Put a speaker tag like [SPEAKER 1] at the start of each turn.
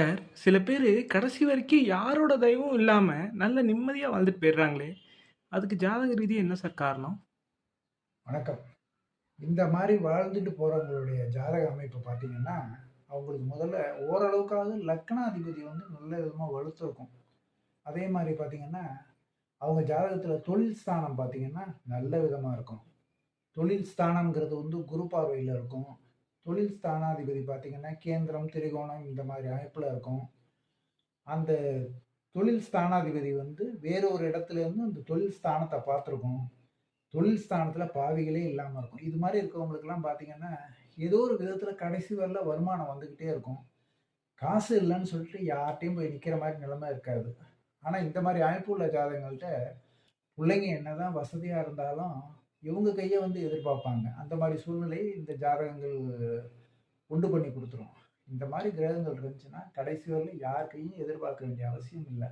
[SPEAKER 1] Sir, சில பேரு கடைசி வரைக்கும் யாரோட தயவும் இல்லாம நல்ல நிம்மதியா வாழ்ந்துட்டு போயிடுறாங்களே! அதுக்கு ஜாதக ரீதியா என்ன சார் காரணம்?
[SPEAKER 2] வணக்கம். இந்த மாரி வாழ்ந்துட்டு போறவங்களுடைய ஜாதக அமைப்பு பார்த்தீங்கன்னா, அவங்களுக்கு முதல்ல ஓரளவுக்காவது லக்னாதிபதி வந்து நல்ல விதமா வலுத்திருக்கும். அதே மாரி பார்த்தீங்கன்னா, அவங்க ஜாதகத்தில தொழில் ஸ்தானம் பார்த்தீங்கன்னா, நல்ல விதமா இருக்கும். தொழில் ஸ்தானம்ங்கிறது வந்து குரு பார்வையில இருக்கும். தொழில் ஸ்தானாதிபதி பார்த்தீங்கன்னா, கேந்திரம், திரிகோணம் இந்த மாரி அமைப்புல இருக்கும். அந்த தொழில் ஸ்தானாதிபதி வந்து வேற ஒரு இடத்துல இருந்து அந்த தொழில் ஸ்தானத்த பார்த்திருக்கும். தொழில் ஸ்தானத்துல பாவிகளே இல்லாம இருக்கும். இது மாரி இருக்கவங்களுக்கெல்லாம் பார்த்தீங்கன்னா, ஏதோ ஒரு விதத்துல கடைசி வரல வருமானம் வந்துகிட்டே இருக்கும். காசு இல்லன்னு சொல்லிட்டு யார்ட்டயும் போய் நிக்கிற மாரி நிலைமை இருக்காது. ஆனா இந்த மாரி அமைப்பு உள்ள ஜாதகங்கள்ட்ட புள்ளைங்க என்னதான் வசதியா இருந்தாலும், இவங்க கைய வந்து எதிர்பார்ப்பாங்க. அந்த மாரி சூழ்நிலை இந்த ஜாதகங்கள் உண்டு பண்ணி குடுத்துரும். இந்த மாரி கிரகங்கள் இருந்துச்சுன்னா, கடைசி வரலும் யார் கையும் எதிர்பார்க்க வேண்டிய அவசியம் இல்ல.